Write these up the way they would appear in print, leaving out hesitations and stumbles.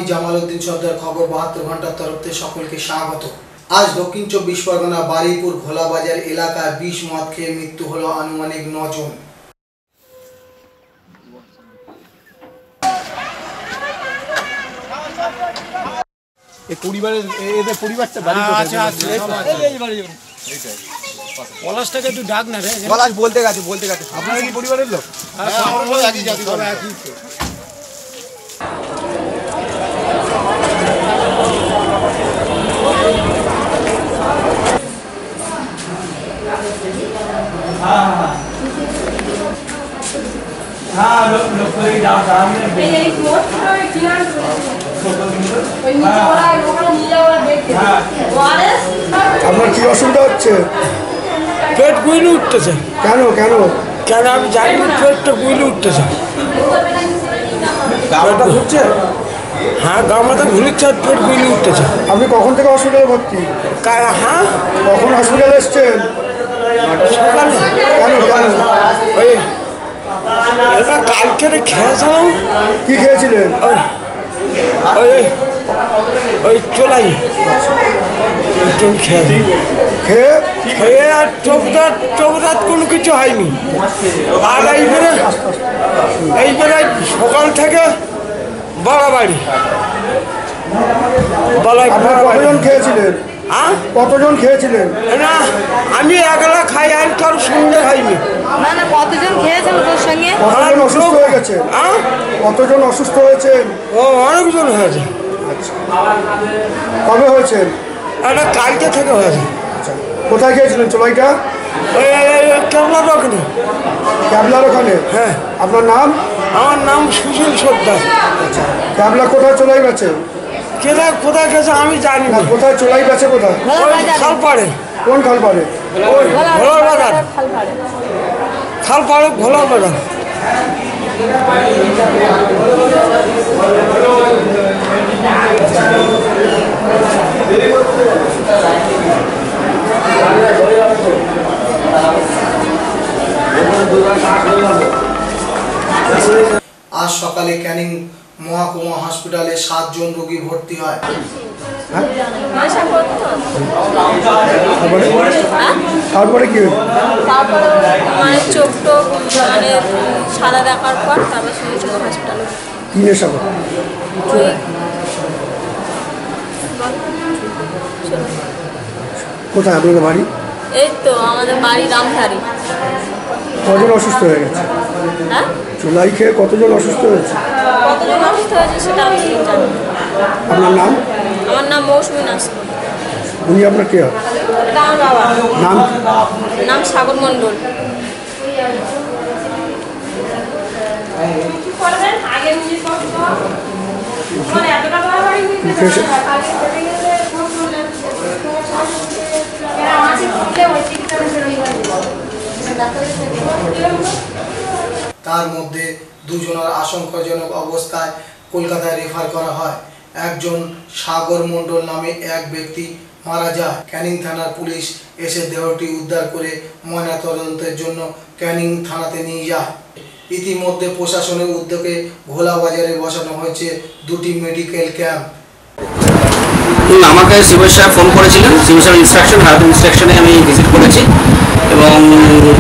আমি জামাল উদ্দিন সর্দার, খবর 72 ঘন্টার তরফ থেকে সকলকে স্বাগত। আজ দক্ষিণ 24 পরগনা বারুইপুর ভোলাবাজার এলাকায় বিষ মদ খেয়ে মৃত্যু হলো আনুমানিক 9 জন। এই পরিবারের এদের পরিবারটা বাড়ি পলাশটাকে একটু ডাক না রে। পলাশ বলতে গেছে আপনারা কি পরিবারের লোক? একই জাতি একই। আপনার কি অসুবিধা হচ্ছে? পেট গুইলে উঠতেছে। কেন কেন কেন আমি জানি না, পেটটা গুইলে উঠতেছে। গাড়িটা ঘুরছে? হ্যাঁ, গা মাথা ঘুরছে, পেট গুইলে উঠতেছে। আপনি কখন থেকে হসপিটালে ভর্তি? হ্যাঁ, কখন হসপিটালে এসছেন? সকালে। কেন কেন? ওই এটা কালকে খেয়েছিলাম। কি খেয়েছিলেন? ওই ওই চলাই খেয়ে খেয়ে আর চোখ রাত কোনো কিছু হয়নি। আর এইবারে সকাল থেকে বাড়াবাড়ি কতজন খেয়েছিলেন? কতজন খেয়েছিলেন? না, আমি একলা খাই, আর কারো সঙ্গে খাইনি। না না, কতজন খেয়েছেন তোর সঙ্গে? কতজন অসুস্থ হয়ে গেছে? কতজন অসুস্থ হয়েছেন? ও অনেকজন হয়েছে। কবে হয়েছেন? এটা কালকে থেকে হয়েছে। কোথায় খেয়েছিলেন চোলাইটা? ওই কেবলার ওখানে। ক্যাবলার ওখানে? হ্যাঁ। আপনার নাম? আমার নাম সুশীল সর্দার। ক্যাবলা কোথায় চোলাই বেচে? কেনা কোথায় গেছে আমি জানি না। কোথায় চোলাই বেচে? কোথায়? খালপাড়ে। কোন খালপাড়ে? ভোলার বাজার। খালপাড়ে ভোলার বাজার। আজ সকালে ক্যানিং মহকুমা হসপিটালে 7 জন রোগী ভর্তি হয়। তারপরে কি? তারপরে মানে চোখ টোক মানে সাদা দেখার পর তারপর শুনেছি হসপিটালে। কি নেশা করে? কোথায় আপনাদের বাড়ি? এই তো আমাদের বাড়ি রামধারী। কজন অসুস্থ হয়ে গেছে? হ্যাঁ, চোলাই খেয়ে কতজন অসুস্থ হয়েছে? কতজন অসুস্থ হয়েছে সেটা আমি জানি। আপনার নাম? আমার নাম মৌসুমী নাস। উনি আপনার কে হয়? এটা আমার বাবা। নাম? নাম সাগর মণ্ডল। তার মধ্যে 2 জনের আশঙ্কাজনক অবস্থায় কলকাতায় রেফার করা হয়। একজন সাগর মণ্ডল নামে এক ব্যক্তি মারা যায়। ক্যানিং থানার পুলিশ এসে দেহটি উদ্ধার করে ময়নাতদন্তের জন্য ক্যানিং থানাতে নিয়ে যায়। ইতিমধ্যে প্রশাসনের উদ্যোগে ভোলা বাজারে বসানো হয়েছে 2টি মেডিকেল ক্যাম্প। আমাকে সিভিল সাহেব ফোন করেছিলেন। সিভিল সাহেব ইনস্ট্রাকশনে আমি ভিজিট করেছি এবং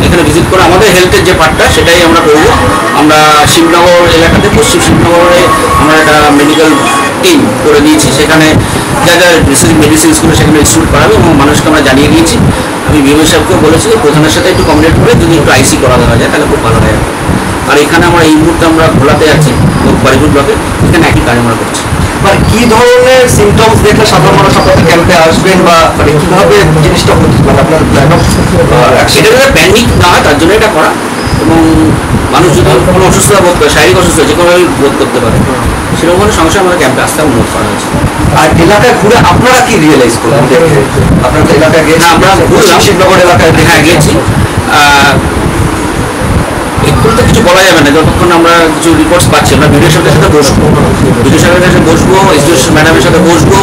এখানে ভিজিট করে আমাদের হেলথের যে পার্টটা সেটাই আমরা করব। আমরা শিবনগর এলাকাতে, পশ্চিম শিবনগরে আমরা একটা মেডিকেল টিম করে দিয়েছি। সেখানে যা যা বেসিক মেডিসিনসগুলো সেখানে ডিস্ট্রিবিউট করাবে এবং মানুষকে আমরা জানিয়ে দিয়েছি। আমি বিএমও সাহেবকেও বলেছি প্রধানের সাথে একটু কমিউনিকেট করে যদি একটু আইসি করা দেওয়া যায় তাহলে খুব ভালো হয়। আর এখানে আমরা এই মুহূর্তে আমরা ভোলাতে আছি, বারুইপুর ব্লকে, এখানে একই কাজ আমরা করছি। মানে কি ধরনের সিমটমস দেখলে সাধারণ মানুষ আপনাদের ক্যাম্পে আসবেন বা মানে কিভাবে জিনিসটা হচ্ছে মানে আপনার সেটা যাতে প্যানিক না হয় তার জন্য এটা করা, এবং মানুষ যদি কোনো অসুস্থতা বোধ করে, শারীরিক অসুস্থতা যে কোনোভাবে বোধ করতে পারে, সেরকম কোনো সমস্যা আমাদের ক্যাম্পে আসতে অনুরোধ করা হয়েছে। আর এলাকায় ঘুরে আপনারা কি রিয়েলাইজ করলেন? আপনার তো এলাকায় গিয়েছি, আমরা ঘুরলাম শিবনগর এলাকায়, হ্যাঁ গিয়েছি। এখন তো কিছু বলা যাবে না যতক্ষণ আমরা কিছু রিপোর্টস পাচ্ছি। আমরা ভিডিও সাহেবের সাথে বসবো, ভিডিও সাহেবের সাথে বসবো, এসডিও ম্যাডামের সাথে বসবো,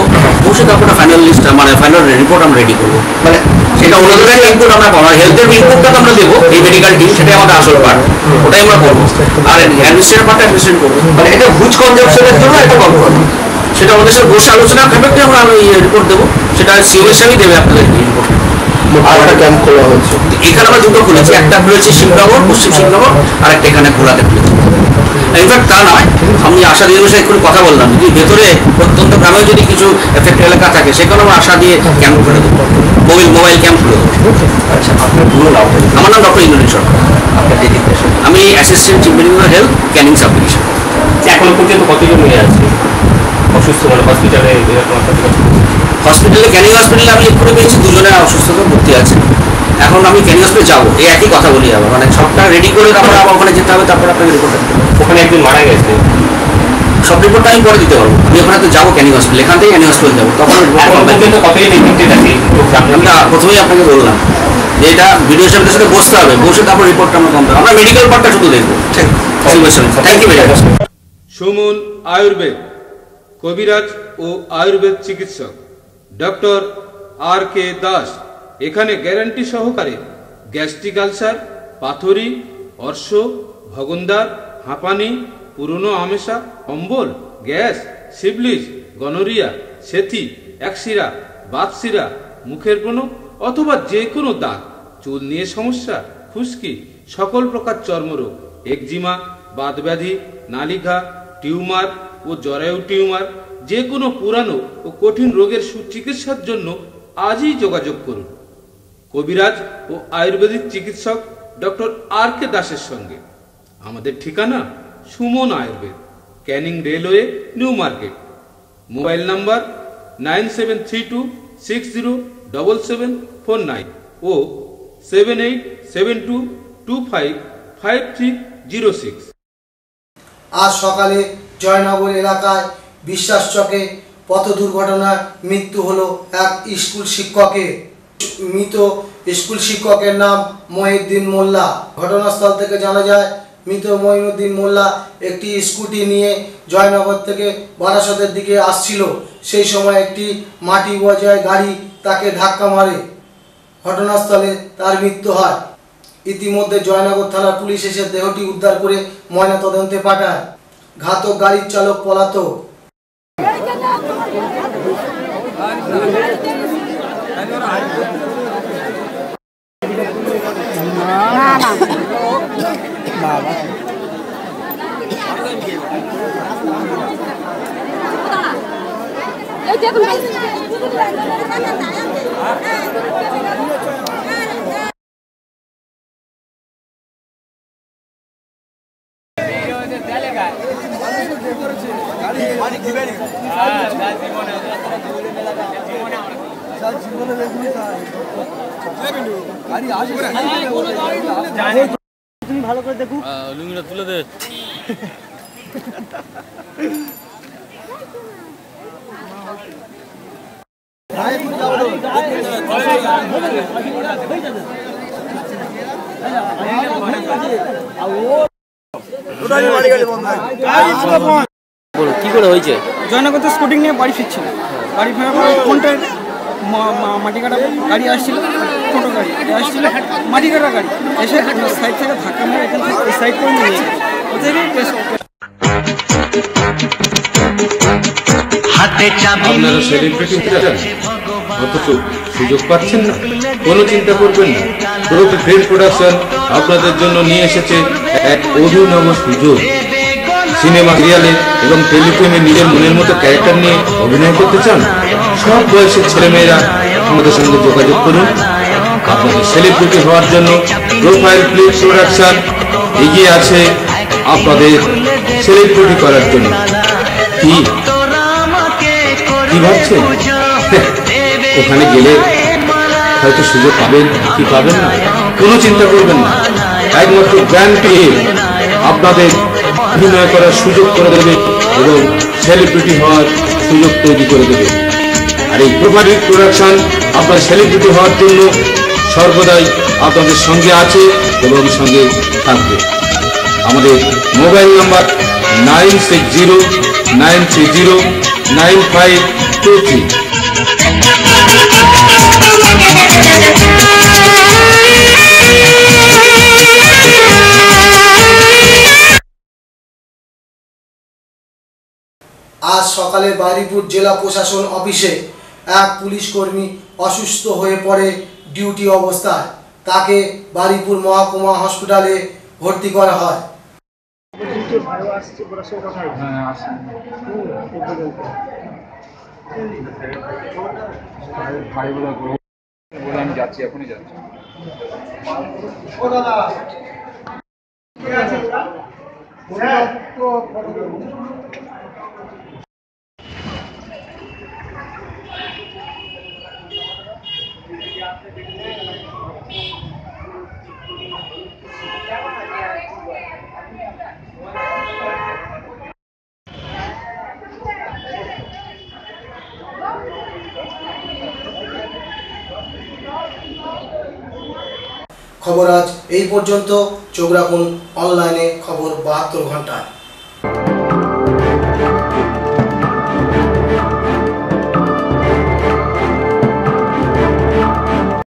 বসে তারপর ফাইনাল লিস্ট মানে ফাইনাল রিপোর্ট আমরা রেডি করবো। মানে সেটা ওনাদের ইনপুট আমরা পাবো, হেলথের ইনপুটটা আমরা দেবো এই মেডিকেল টিম, সেটাই আমাদের আসল পার্ট, ওটাই আমরা করবো। আর অ্যাডমিনিস্ট্রেশন পার্টটা অ্যাডমিনিস্ট্রেশন করবো। মানে এটা হুজ কনজাম্পশনের জন্য একটা গল্প সেটা আমাদের সাথে বসে আলোচনা সাপেক্ষে আমরা রিপোর্ট দেবো, সেটা সিও হিসাবেই দেবে আপনাদেরকে রিপোর্ট। আরেকটা ক্যাম্প খোলা হয়েছে এখানে আমরা দুটো খুলেছি, একটা খুলেছি শিবনগর, পশ্চিম শিবনগর, আর একটা এখানে খোলাতে খুলেছি। ইনফ্যাক্ট তা নয়, আমি আশা দিয়ে বসে একটু কথা বললাম, যদি ভেতরে প্রত্যন্ত গ্রামে যদি কিছু এফেক্ট এলাকা থাকে সেখানে আমরা আশা দিয়ে ক্যাম্প করে দেবো, মোবাইল ক্যাম্প করে দেবো। আচ্ছা, আপনার পুরো নাম? আমার নাম ডক্টর ইন্দ্রনীল সরকার, আপনার ডেজিগনেশন? আমি assistant chief medical health, Canning sub division. এখনো পর্যন্ত কতজন হয়ে আছে অসুস্থ, মানে হসপিটালে? হসপিটালে, ক্যানিং হসপিটালে আমি এক্ষুনি পেয়েছি 2 জনের অসুস্থতা ভর্তি আছে। এখন আমি ক্যানিং হসপিটালে যাবো, এই একই কথা বলি আবার, মানে সবটা রেডি করে তারপরে আবার ওখানে যেতে হবে, তারপরে আপনাকে রিপোর্ট দেবো। ওখানে একজন মারা গেছে, সব রিপোর্টটা আমি পরে দিতে পারবো। আমি ওখানে তো যাবো ক্যানিং হসপিটাল, এখান থেকে ক্যানিং হসপিটাল যাবো, তখন এখনো পর্যন্ত কতজন ইনফেক্টেড আছে? আমি প্রথমেই আপনাকে বললাম যে এটা ভিডিও সাহেবদের সাথে বসতে হবে, বসে তারপর রিপোর্টটা আমরা কম আমরা মেডিকেল পার্টটা শুধু দেখবো। Thank you very much. Suman Ayurveda, কবিরাজ ও আয়ুর্বেদ চিকিৎসক ডক্টর RK দাস। এখানে গ্যারান্টি সহকারে গ্যাস্ট্রিক আলসার, পাথরি, অর্শ, ভগন্দার, হাঁপানি, পুরনো আমেশা, অম্বল, গ্যাস, সিবলিস, গনোরিয়া, সেথি, একশিরা, বাতশিরা, মুখের ব্রণ অথবা যে কোনো দাগ, চুল নিয়ে সমস্যা, খুশকি, সকল প্রকার চর্মরোগ, একজিমা, বাতব্যাধি, নালিঘা, টিউমার ও জরায়ু টিউমার, যে কোনো পুরানো ও কঠিন রোগের সুচিকিৎসার জন্য আজই যোগাযোগ করুন কবিরাজ ও আয়ুর্বেদিক চিকিৎসক ডক্টর RK দাসের সঙ্গে। আমাদের ঠিকানা Suman Ayurveda, Canning railway, new market. Mobile number 9732607749 ও 7872255306। আজ সকালে জয়নগর এলাকায় বিশ্বাস চকে পথ দুর্ঘটনায় মৃত্যু হলো এক স্কুল শিক্ষকের। মৃত স্কুল শিক্ষকের নাম মহিউদ্দিন মোল্লা। ঘটনাস্থল থেকে জানা যায় মৃত মহিউদ্দিন মোল্লা একটি স্কুটি নিয়ে জয়নগর থেকে বারাসতের দিকে আসছিল। সেই সময় একটি মাটি বোঝাই গাড়ি তাকে ধাক্কা মারে, ঘটনাস্থলে তার মৃত্যু হয়। ইতিমধ্যে জয়নগর থানার পুলিশ এসে দেহটি উদ্ধার করে ময়নাতদন্তে পাঠায়। ঘাতক গাড়ির চালক পলাতক। তুমি ভালো করে দেখো, লুঙ্গিটা তুলে দে। কি করে হয়েছে? জয়নগর তো স্কুটিং নিয়ে বাড়ি ফিরছিল, বাড়ি ফেরার পর কোনটা মাটি কাটা গাড়ি আসছিল, ছোটো গাড়ি আসছিল, মাটি কাটা গাড়ি এসে সাইড থেকে ধাক্কা মেরে এখান থেকে সাইড করে নিয়ে আপনারা সেলিব্রিটি হতে অথচ সুযোগ পাচ্ছেন না? কোনো চিন্তা করবেন না, প্রোফি ফিল্ম প্রোডাকশন আপনাদের জন্য নিয়ে এসেছে এক অভিনব সুযোগ। সিনেমা, সিরিয়ালে এবং টেলিফিল্মে নিজের মনের মতো ক্যারেক্টার নিয়ে অভিনয় করতে চান? সব বয়সের ছেলেমেয়েরা আমাদের সঙ্গে যোগাযোগ করুন। আপনাদের সেলিব্রিটি হওয়ার জন্য প্রোফাইল ফিল্ম প্রোডাকশন এগিয়ে আছে আপনাদের সেলিব্রিটি করার জন্য। কি ভাবছেন? ওখানে গেলে হয়তো সুযোগ পাবেন কি পাবেন না, কোনো চিন্তা করবেন না। একমাত্র ব্র্যান্ড পেয়ে আপনাদের অভিনয় করার সুযোগ করে দেবে এবং সেলিব্রিটি হওয়ার সুযোগ তৈরি করে দেবে। আর এই প্রোফাইল প্রোডাকশন আপনার সেলিব্রিটি হওয়ার জন্য সর্বদাই আপনাদের সঙ্গে আছে এবং সঙ্গে থাকবে। আমাদের মোবাইল নাম্বার 9609309523। আজ সকালে বারুইপুর জেলা প্রশাসন অফিসে এক পুলিশ কর্মী অসুস্থ হয়ে পড়ে ডিউটি অবস্থায়। তাকে বারুইপুর মহকুমা হসপিটালে ভর্তি করা হয়। আমি যাচ্ছি, এখনই যাচ্ছি। খবর আজ এই পর্যন্ত। চোখ রাখুন অনলাইনে খবর 72 ঘন্টায়।